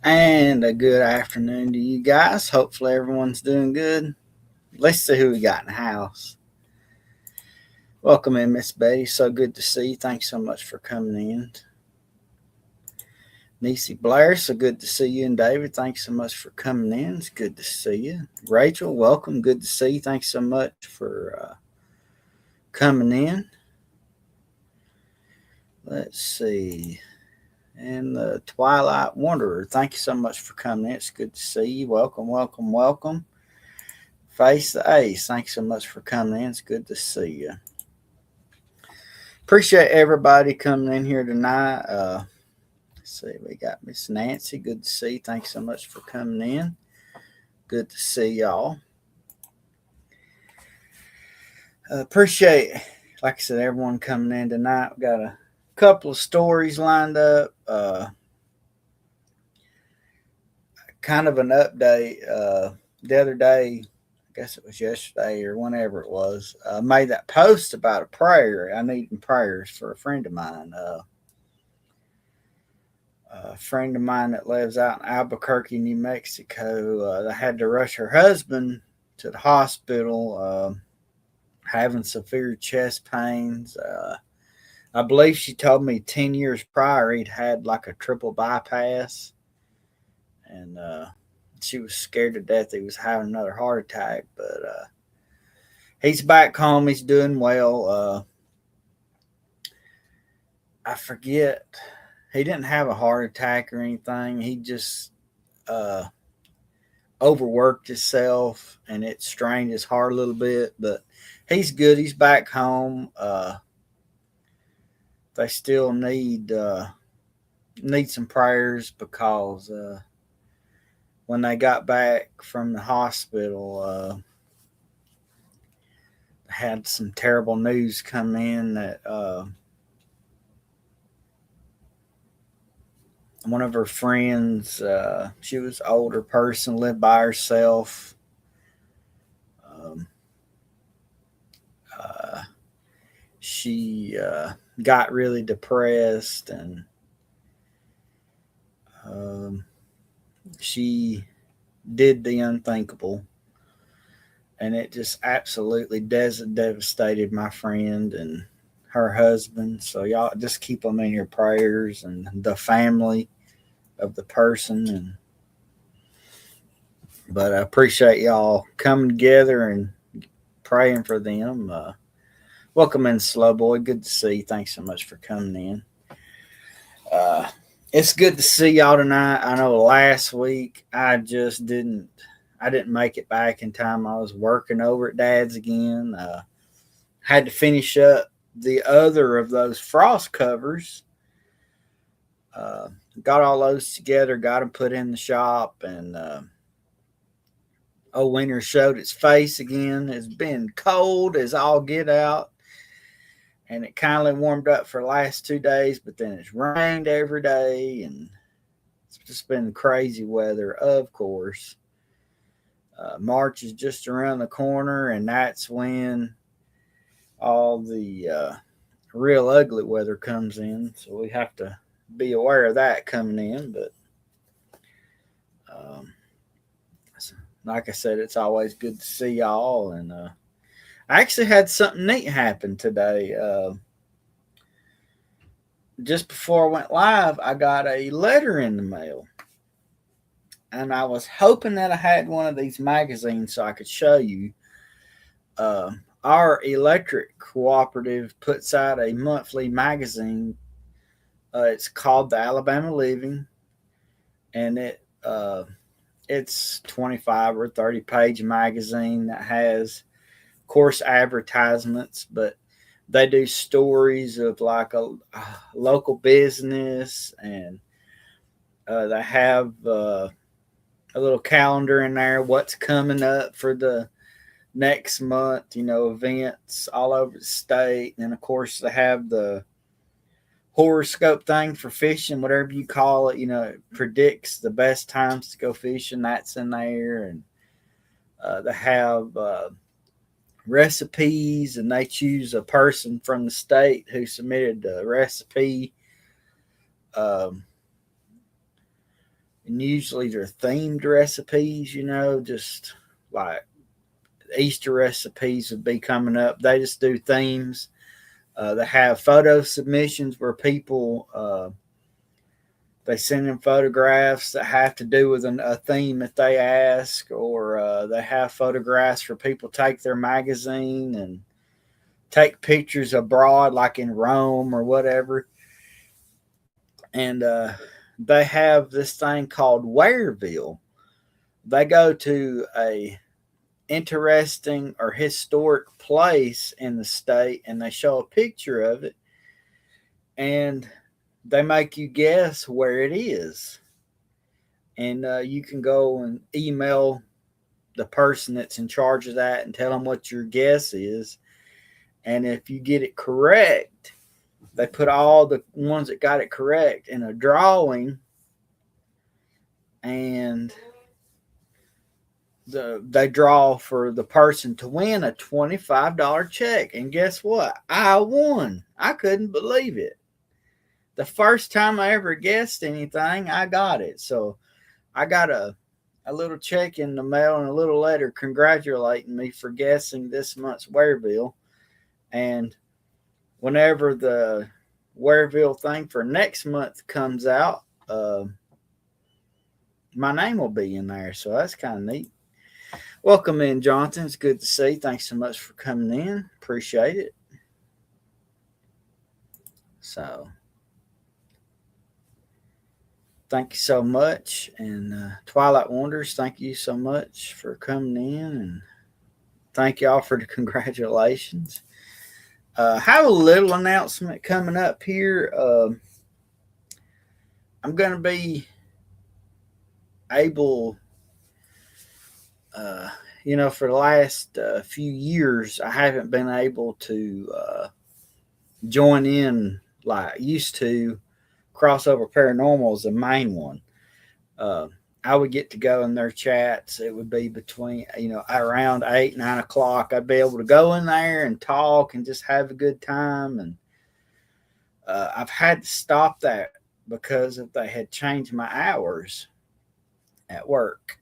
And a good afternoon to you guys. Hopefully everyone's doing good. Let's see who we got in the house. Welcome in, Miss Betty. So good to see you. Thanks so much for coming in. Niecy Blair, so good to see you. And David, thanks so much for coming in. It's good to see you. Rachel, welcome. Good to see you. Thanks so much for coming in. Let's see. And the Twilight Wanderer, thank you so much for coming in. It's good to see you. Welcome, welcome, welcome. Face the Ace, thanks so much for coming in. It's good to see you. Appreciate everybody coming in here tonight. Let's see, we got Miss Nancy. Good to see you. Thanks so much for coming in. Good to see y'all. Appreciate, like I said, everyone coming in tonight. We got a couple of stories lined up. Kind of an update. The other day, I guess it was yesterday or whenever it was, made that post about a prayer. I need prayers for a friend of mine. A friend of mine that lives out in Albuquerque, New Mexico. They had to rush her husband to the hospital, having severe chest pains. I believe she told me 10 years prior he'd had like a triple bypass. And she was scared to death he was having another heart attack. But he's back home. He's doing well. I forget. He didn't have a heart attack or anything. He just overworked himself and it strained his heart a little bit. But he's good. He's back home. They still need some prayers because when they got back from the hospital, had some terrible news come in that one of her friends, she was an older person, lived by herself. Um, she got really depressed and she did the unthinkable. And it just absolutely devastated my friend and her husband. So y'all just keep them in your prayers and the family of the person. But I appreciate y'all coming together and praying for them. Welcome in, Slow Boy. Good to see you. Thanks so much for coming in. It's good to see y'all tonight. I know last week I didn't make it back in time. I was working over at Dad's again. Had to finish up the other of those frost covers. Got all those together, got them put in the shop, and winter showed its face again. It's been cold as all get out, and it kindly warmed up for the last 2 days, but then it's rained every day, and it's just been crazy weather, of course. March is just around the corner, and that's when all the real ugly weather comes in. So we have to be aware of that coming in. But like I said, it's always good to see y'all. And I actually had something neat happen today. Just before I went live, I got a letter in the mail. And I was hoping that I had one of these magazines so I could show you. Our electric cooperative puts out a monthly magazine. It's called the Alabama Living, and it's 25 or 30-page magazine that has, of course, advertisements, but they do stories of like a local business, and they have a little calendar in there, what's coming up for the next month, events all over the state. And of course, they have the horoscope thing for fishing, whatever you call it. It predicts the best times to go fishing. That's in there. And they have recipes, and they choose a person from the state who submitted the recipe. And usually they're themed recipes, just like Easter recipes would be coming up. They just do themes. They have photo submissions where people they send in photographs that have to do with a theme that they ask, or they have photographs for people to take their magazine and take pictures abroad, like in Rome or whatever. And they have this thing called Wareville. They go to a interesting or historic place in the state and they show a picture of it, and they make you guess where it is. And you can go and email the person that's in charge of that and tell them what your guess is. And if you get it correct, they put all the ones that got it correct in a drawing, and they draw for the person to win a $25 check. And guess what? I won. I couldn't believe it. The first time I ever guessed anything, I got it. So I got a little check in the mail and a little letter congratulating me for guessing this month's Wareville. And whenever the Wareville thing for next month comes out, my name will be in there. So that's kind of neat. Welcome in, Jonathan. It's good to see you. Thanks so much for coming in. Appreciate it. So, thank you so much. And Twilight Wonders, thank you so much for coming in. And thank y'all for the congratulations. Have a little announcement coming up here. I'm going to be able, for the last few years, I haven't been able to join in like I used to. Crossover Paranormal is the main one. I would get to go in their chats. It would be between, around 8, 9 o'clock. I'd be able to go in there and talk and just have a good time. And I've had to stop that because if they had changed my hours at work,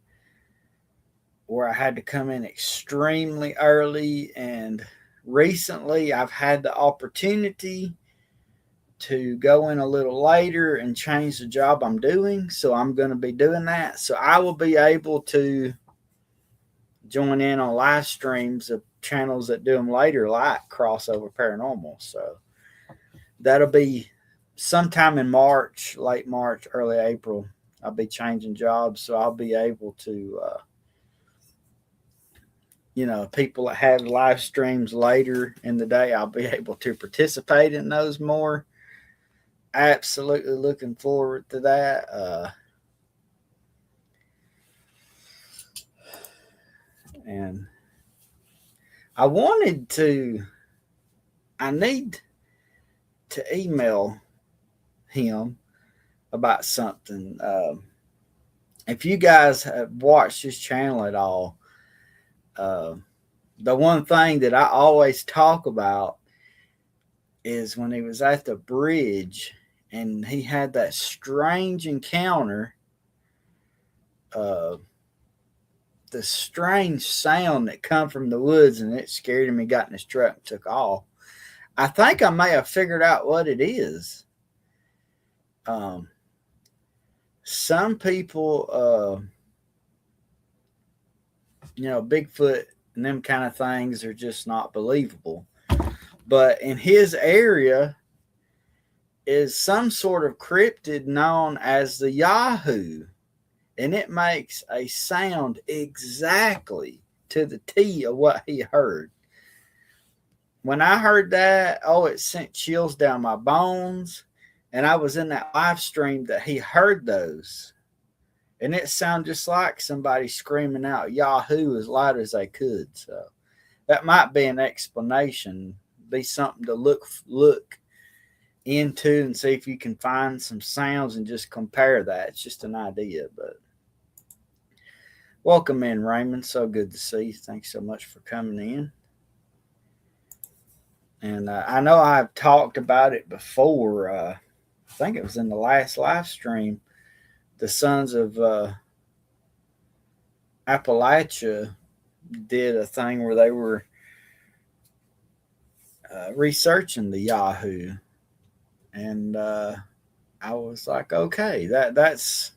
where I had to come in extremely early. And recently I've had the opportunity to go in a little later and change the job I'm doing. So I'm going to be doing that. So I will be able to join in on live streams of channels that do them later, like Crossover Paranormal. So that'll be sometime in March, late March, early April. I'll be changing jobs. So I'll be able to, people that have live streams later in the day, I'll be able to participate in those more. Absolutely looking forward to that. And I need to email him about something. If you guys have watched his channel at all, the one thing that I always talk about is when he was at the bridge and he had that strange encounter, the strange sound that come from the woods, and it scared him. He got in his truck and took off. I think I may have figured out what it is. Some people, Bigfoot and them kind of things are just not believable. But in his area is some sort of cryptid known as the Yahoo. And it makes a sound exactly to the T of what he heard. When I heard that, it sent chills down my bones. And I was in that live stream that he heard those. And it sounded just like somebody screaming out Yahoo as loud as they could. So that might be an explanation, be something to look into and see if you can find some sounds and just compare that. It's just an idea. But welcome in, Raymond. So good to see you. Thanks so much for coming in. And I know I've talked about it before. I think it was in the last live stream. the sons of Appalachia did a thing where they were researching the Yahoo, and I was like, okay, that's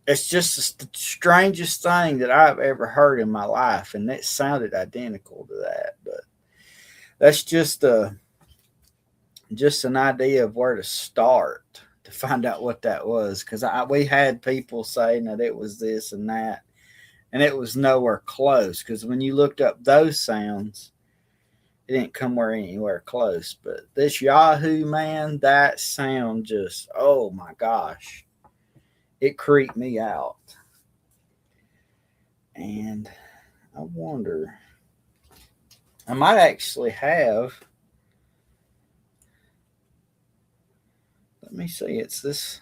it's just the strangest thing that I've ever heard in my life, and it sounded identical to that. But that's just an idea of where to start to find out what that was, because we had people saying that it was this and that, and it was nowhere close. Because when you looked up those sounds, it didn't come anywhere close. But this Yahoo, man, that sound just, oh my gosh, it creeped me out. And I wonder, I might actually have, let me see, it's this.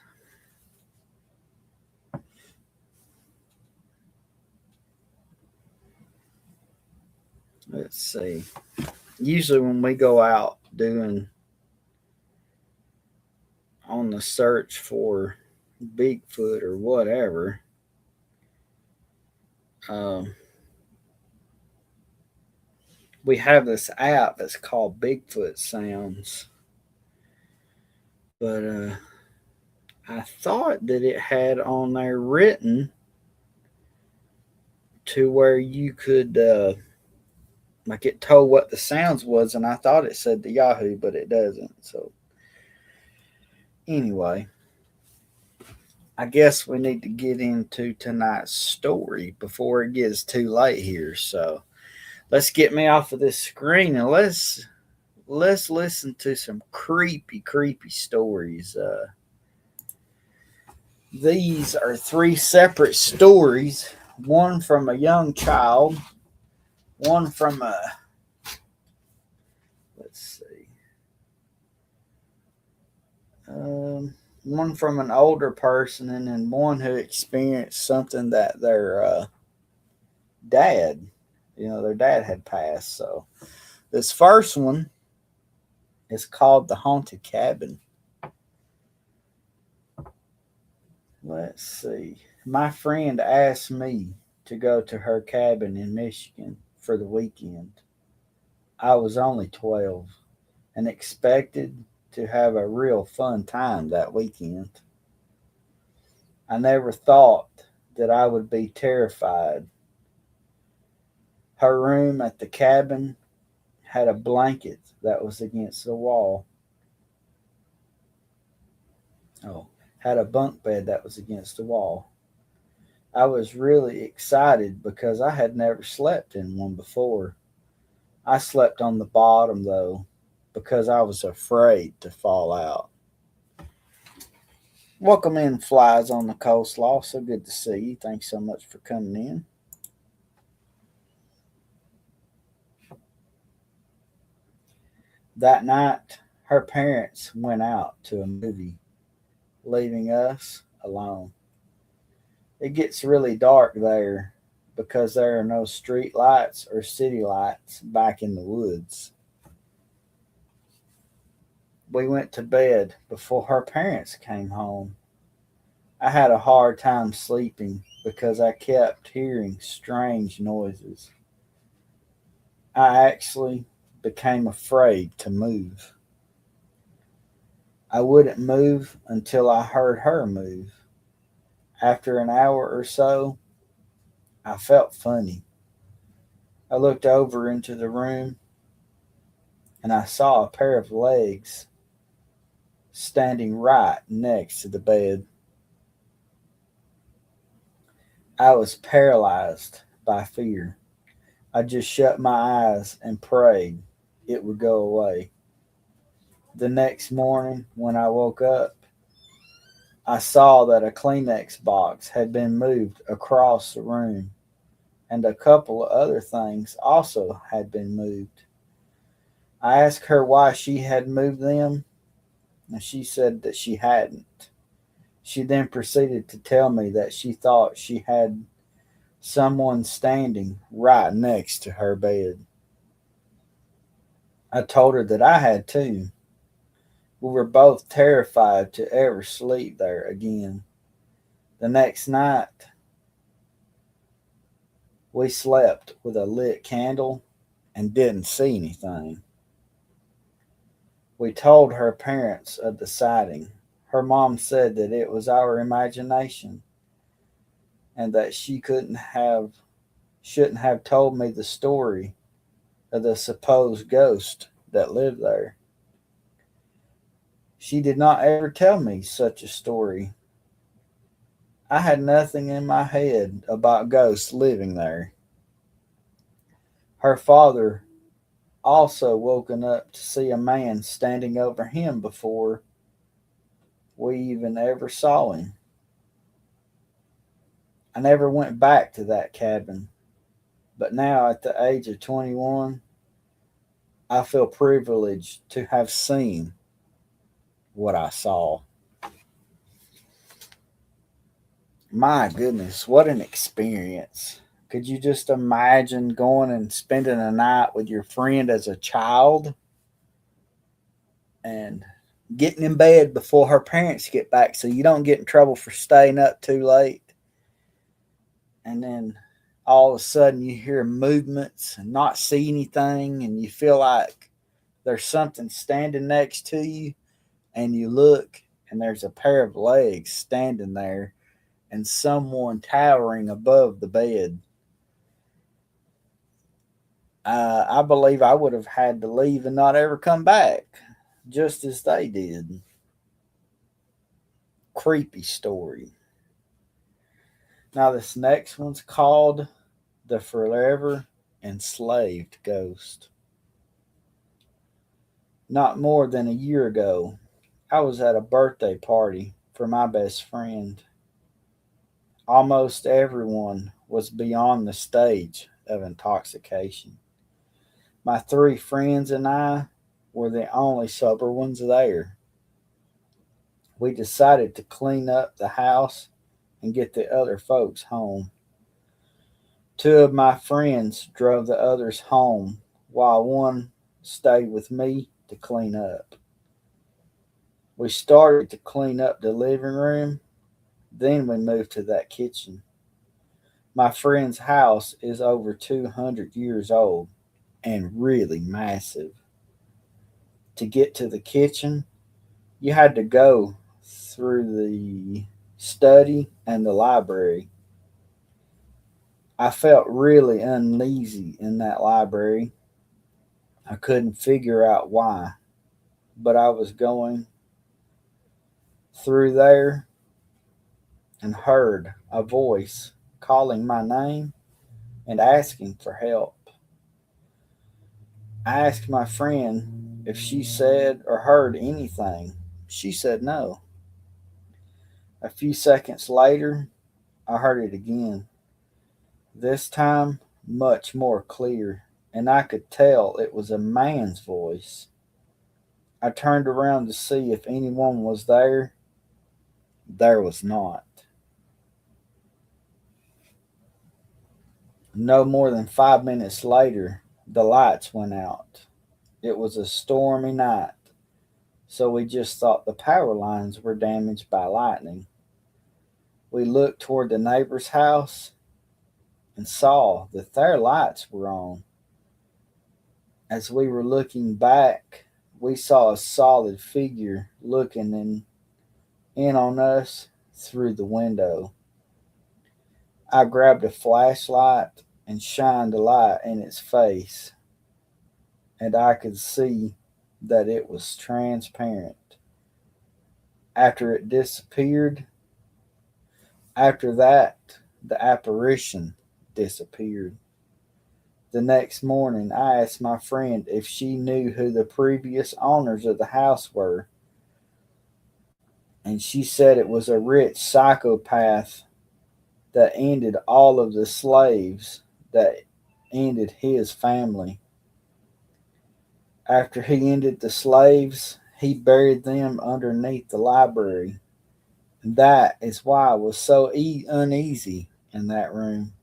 Let's see. Usually when we go out doing on the search for Bigfoot or whatever, um, we have this app that's called Bigfoot Sounds. But I thought that it had on there written to where you could, like it told what the sounds was, and I thought it said the Yahoo, but it doesn't. So anyway, I guess we need to get into tonight's story before it gets too late here. So let's get me off of this screen and let's listen to some creepy stories. These are three separate stories. One from a young child, one from a, let's see, one from an older person, and then one who experienced something that their dad, their dad had passed. So this first one is called The Haunted Cabin. Let's see. My friend asked me to go to her cabin in Michigan for the weekend. I was only 12 and expected to have a real fun time that weekend. I never thought that I would be terrified. Her room at the cabin had a blanket that was against the wall. Oh, had a bunk bed that was against the wall. I was really excited because I had never slept in one before. I slept on the bottom though because I was afraid to fall out. Welcome in, Flies on the Coleslaw. So good to see you. Thanks so much for coming in. That night, her parents went out to a movie, leaving us alone. It gets really dark there because there are no street lights or city lights back in the woods. We went to bed before her parents came home. I had a hard time sleeping because I kept hearing strange noises. I actually became afraid to move. I wouldn't move until I heard her move. After an hour or so, I felt funny. I looked over into the room and I saw a pair of legs standing right next to the bed. I was paralyzed by fear. I just shut my eyes and prayed it would go away. The next morning, when I woke up, I saw that a Kleenex box had been moved across the room, and a couple of other things also had been moved. I asked her why she had moved them, and she said that she hadn't. She then proceeded to tell me that she thought she had someone standing right next to her bed. I told her that I had too. We were both terrified to ever sleep there again. The next night, we slept with a lit candle and didn't see anything. We told her parents of the sighting. Her mom said that it was our imagination and that she couldn't have shouldn't have told me the story of the supposed ghost that lived there. She did not ever tell me such a story. I had nothing in my head about ghosts living there. Her father also woken up to see a man standing over him before we even ever saw him. I never went back to that cabin, but now at the age of 21, I feel privileged to have seen what I saw. My goodness, what an experience. Could you just imagine going and spending a night with your friend as a child and getting in bed before her parents get back so you don't get in trouble for staying up too late? And then all of a sudden you hear movements and not see anything, and you feel like there's something standing next to you, and you look and there's a pair of legs standing there and someone towering above the bed. I believe I would have had to leave and not ever come back, just as they did. Creepy story. Now, this next one's called The Forever Enslaved Ghost. Not more than a year ago, I was at a birthday party for my best friend. Almost everyone was beyond the stage of intoxication. My three friends and I were the only sober ones there. We decided to clean up the house and get the other folks home. Two of my friends drove the others home while one stayed with me to clean up. We started to clean up the living room, then we moved to that kitchen. My friend's house is over 200 years old and really massive. To get to the kitchen, you had to go through the study and the library. I felt really uneasy in that library. I couldn't figure out why, but I was going through there and heard a voice calling my name and asking for help. I asked my friend if she said or heard anything. She said no. A few seconds later, I heard it again, this time much more clear, and I could tell it was a man's voice. I turned around to see if anyone was there. There was not. No more than 5 minutes later, the lights went out. It was a stormy night, so we just thought the power lines were damaged by lightning. We looked toward the neighbor's house and saw that their lights were on. As we were looking back, we saw a solid figure looking in on us through the window. I grabbed a flashlight and shined a light in its face, and I could see that it was transparent. After it disappeared, after that, the apparition disappeared. The next morning, I asked my friend if she knew who the previous owners of the house were, and she said it was a rich psychopath that ended all of the slaves that ended his family. After he ended the slaves, he buried them underneath the library. And that is why I was so uneasy in that room.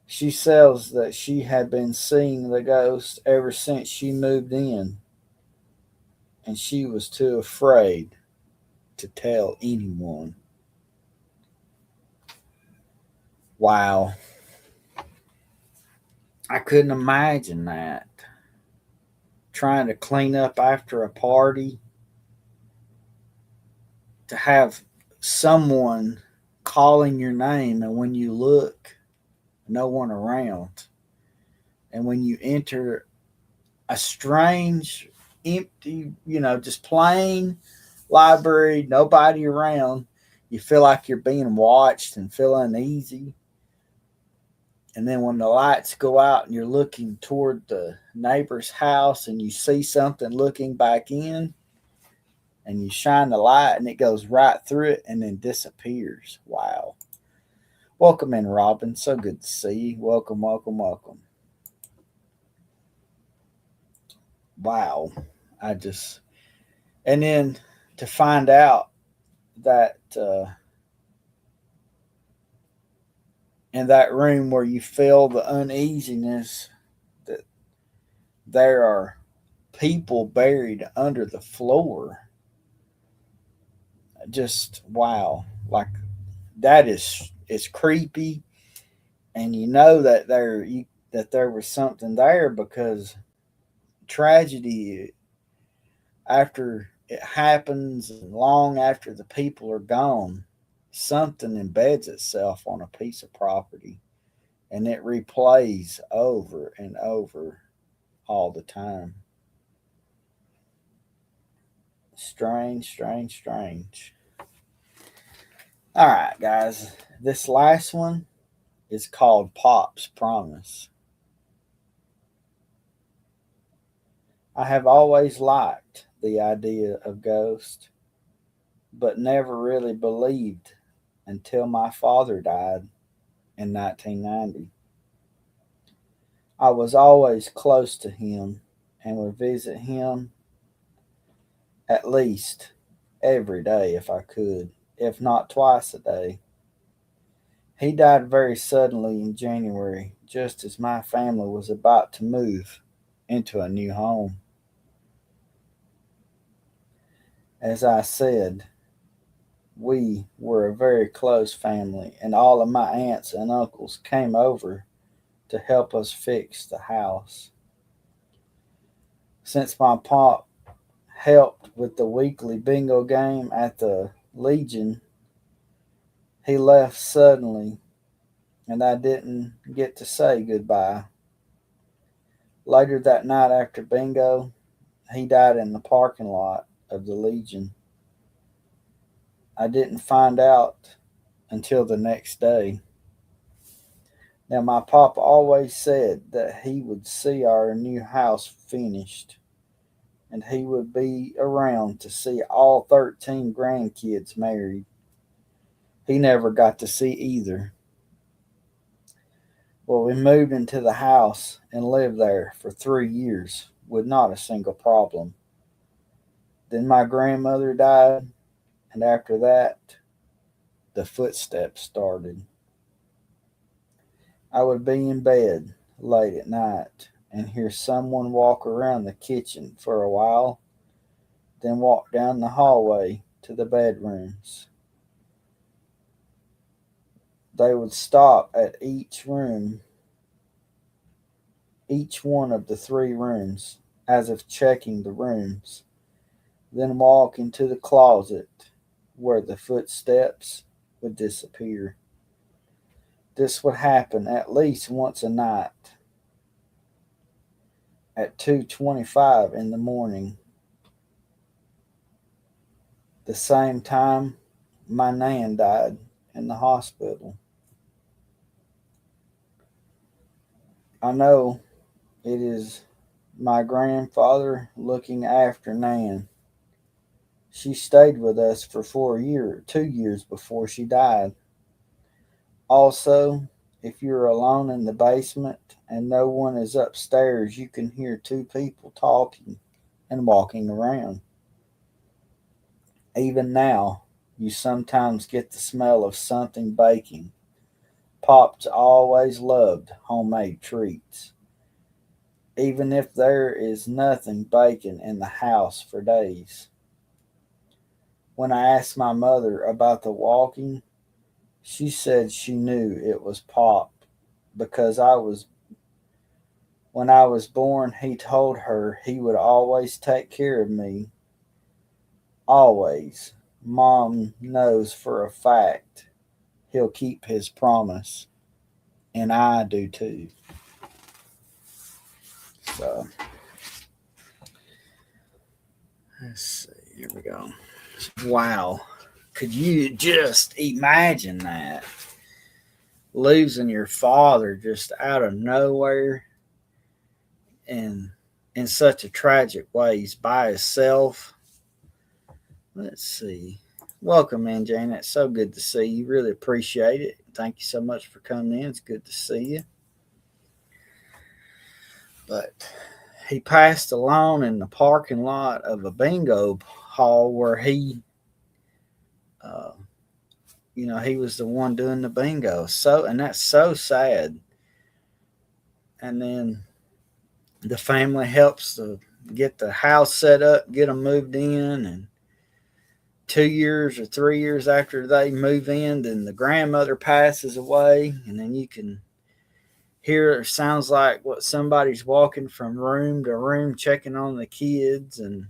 She says that she had been seeing the ghost ever since she moved in. and she was too afraid to tell anyone. Wow. I couldn't imagine that. Trying to clean up after a party, to have someone calling your name, and when you look, no one around. And when you enter a strange, empty, just plain library, nobody around, you feel like you're being watched and feel uneasy. And then when the lights go out and you're looking toward the neighbor's house and you see something looking back in, and you shine the light and it goes right through it and then disappears. Wow. Welcome in, Robin. So good to see you. Welcome, welcome, welcome. Wow. And then to find out that in that room where you feel the uneasiness, that there are people buried under the floor. Just wow. Like that is creepy, and you know that there was something there, because tragedy, after it happens and long after the people are gone, something embeds itself on a piece of property, and it replays over and over all the time. Strange, strange, strange. All right, guys. This last one is called Pop's Promise. I have always liked the idea of ghosts, but never really believed until my father died in 1990. I was always close to him and would visit him at least every day if I could, if not twice a day. He died very suddenly in January, just as my family was about to move into a new home. As I said, we were a very close family, and all of my aunts and uncles came over to help us fix the house. Since my pop helped with the weekly bingo game at the Legion, he left suddenly, and I didn't get to say goodbye. Later that night after bingo, he died in the parking lot of the Legion. I didn't find out until the next day. Now, my papa always said that he would see our new house finished, and he would be around to see all 13 grandkids married. He never got to see either. Well, we moved into the house and lived there for 3 years with not a single problem. Then my grandmother died, and after that, the footsteps started. I would be in bed late at night and hear someone walk around the kitchen for a while, then walk down the hallway to the bedrooms. They would stop at each one of the three rooms, as if checking the rooms, then walk into the closet where the footsteps would disappear. This would happen at least once a night at 2:25 in the morning, the same time my nan died in the hospital. I know it is my grandfather looking after Nan. She stayed with us for 4 years, 2 years before she died. Also, if you're alone in the basement and no one is upstairs, you can hear two people talking and walking around. Even now, you sometimes get the smell of something baking. Pops always loved homemade treats. even if there is nothing baking in the house for days. When I asked my mother about the walking, she said she knew it was Pop because when I was born, he told her he would always take care of me. Always. Mom knows for a fact he'll keep his promise, and I do too. So, let's see. Here we go. Wow. Could you just imagine that? Losing your father just out of nowhere and in such a tragic way. He's by himself. Let's see. Welcome in, Jane. It's so good to see you. Really appreciate it. Thank you so much for coming in. It's good to see you. But he passed alone in the parking lot of a bingo hall where uh, he was the one doing the bingo. And that's so sad. And then the family helps to get the house set up, get them moved in, and 2 years or 3 years after they move in, then the grandmother passes away, and then you can hear it sounds like what somebody's walking from room to room checking on the kids and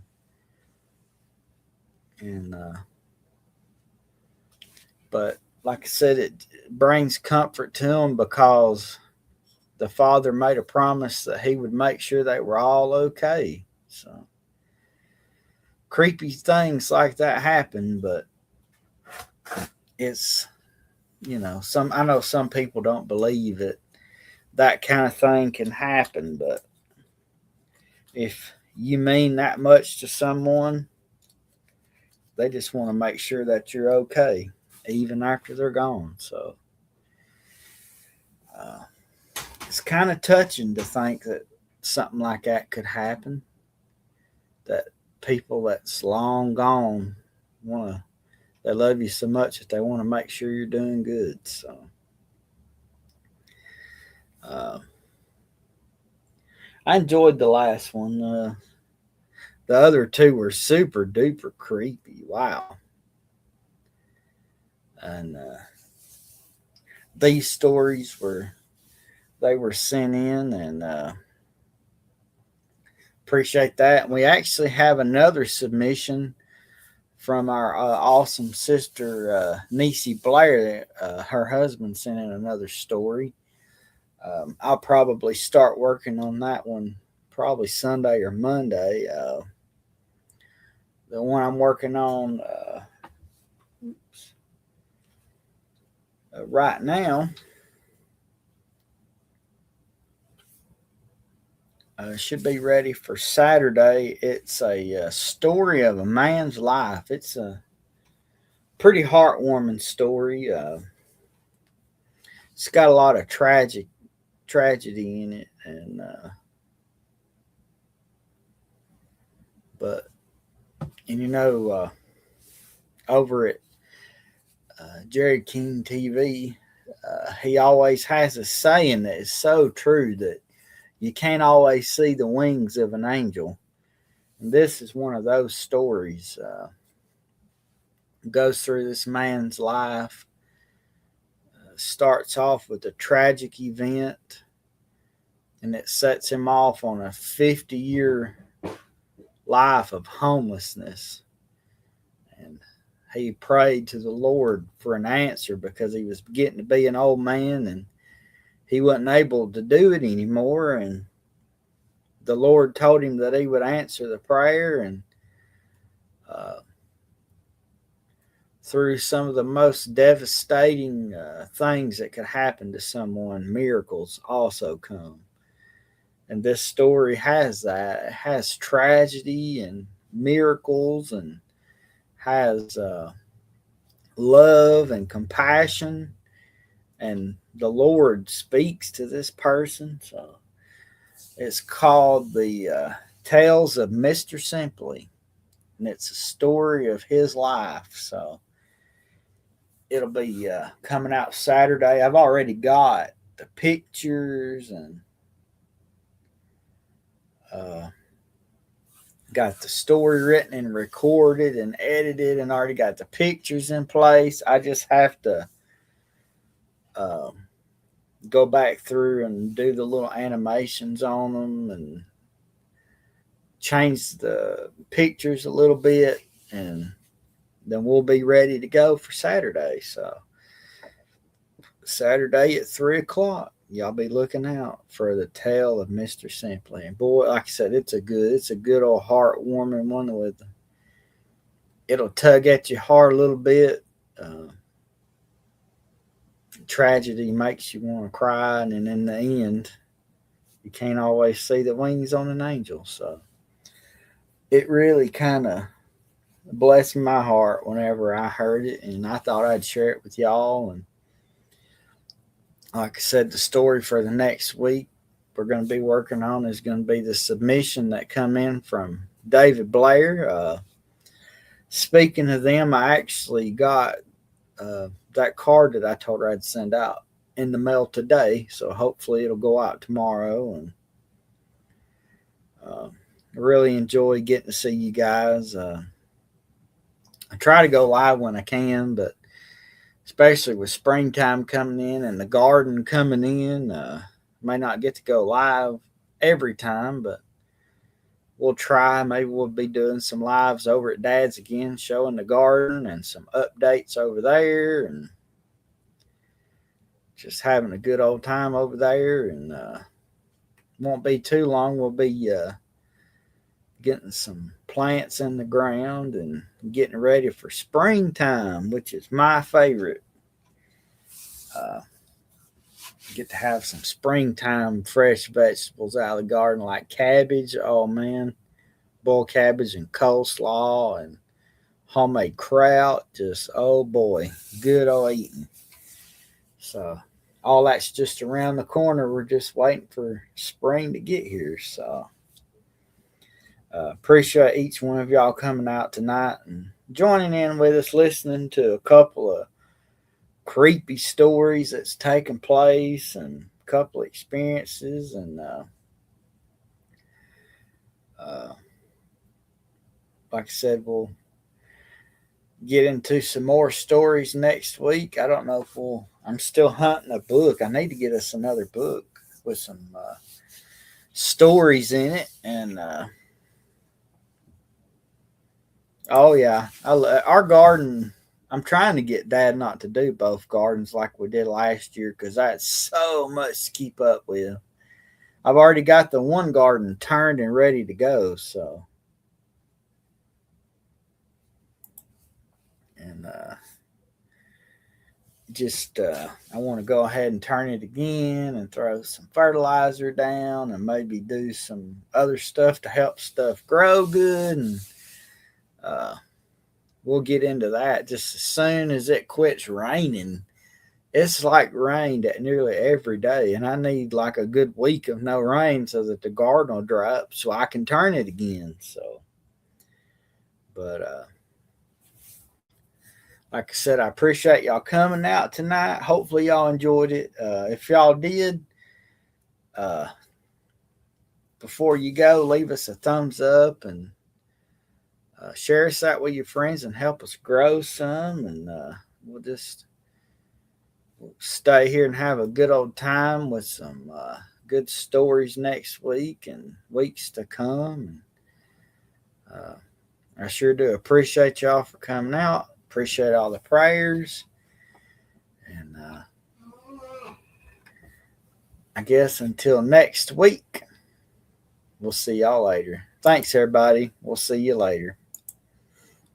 but like I said, it brings comfort to them because the father made a promise that he would make sure they were all okay. So creepy things like that happen, but it's some I know some people don't believe it that kind of thing can happen, but if you mean that much to someone, they just want to make sure that you're okay, even after they're gone. So uh, it's kind of touching to think that something like that could happen. That people that's long gone want to, they love you so much that they want to make sure you're doing good. So uh, I enjoyed the last one. The other two were super duper creepy. Wow. And these stories were sent in, and appreciate that. And we actually have another submission from our awesome sister Niecy Blair. Her husband sent in another story. I'll probably start working on that one probably Sunday or Monday. The one I'm working on right now should be ready for Saturday. It's a story of a man's life. It's a pretty heartwarming story. It's got a lot of tragedy in it, and but and over at Jerry King TV, he always has a saying that is so true that you can't always see the wings of an angel. And this is one of those stories. Goes through this man's life. Starts off with a tragic event, and it sets him off on a 50-year life of homelessness. And he prayed to the Lord for an answer because he was getting to be an old man and he wasn't able to do it anymore. And the Lord told him that he would answer the prayer. And uh, through some of the most devastating things that could happen to someone, miracles also come. And this story has that. It has tragedy and miracles, and has love and compassion. And the Lord speaks to this person. So it's called the Tales of Mr. Simply, and it's a story of his life. So it'll be coming out Saturday. I've already got the pictures and Got the story written and recorded and edited, and already got the pictures in place. I just have to go back through and do the little animations on them and change the pictures a little bit, and then we'll be ready to go for Saturday. So Saturday at 3 o'clock. Y'all be looking out for the tale of Mr. Simply. And boy, like I said, it's a good old heartwarming one with it'll tug at your heart a little bit. Tragedy makes you want to cry, and then in the end, you can't always see the wings on an angel. So it really kind of blessed my heart whenever I heard it, and I thought I'd share it with y'all. And like I said, the story for the next week we're going to be working on is going to be the submission that come in from David Blair. Speaking of them, I actually got that card that I told her I'd send out in the mail today, so hopefully it'll go out tomorrow. And I really enjoy getting to see you guys. I try to go live when I can, but especially with springtime coming in and the garden coming in, may not get to go live every time, but we'll try. Maybe we'll be doing some lives over at Dad's again, showing the garden and some updates over there, and just having a good old time over there. And won't be too long. We'll be getting some plants in the ground and getting ready for springtime, which is my favorite. Get to have some springtime fresh vegetables out of the garden, like cabbage. Oh man, boiled cabbage and coleslaw and homemade kraut. Just, oh boy, good old eating. So all that's just around the corner. We're just waiting for spring to get here. So appreciate each one of y'all coming out tonight and joining in with us, listening to a couple of creepy stories that's taken place and a couple of experiences. And like I said, we'll get into some more stories next week. I don't know if I'm still hunting a book. I need to get us another book with some stories in it. And oh yeah, our garden. I'm trying to get Dad not to do both gardens like we did last year, because that's so much to keep up with. I've already got the one garden turned and ready to go. So, and I want to go ahead and turn it again and throw some fertilizer down and maybe do some other stuff to help stuff grow good. And we'll get into that just as soon as it quits raining. It's like rained at nearly every day, and I need like a good week of no rain so that the garden will dry up so I can turn it again. So, but like I said, I appreciate y'all coming out tonight. Hopefully y'all enjoyed it. If y'all did, before you go, leave us a thumbs up and share us out with your friends and help us grow some. And we'll stay here and have a good old time with some good stories next week and weeks to come. And I sure do appreciate y'all for coming out. Appreciate all the prayers. And I guess until next week, we'll see y'all later. Thanks, everybody. We'll see you later.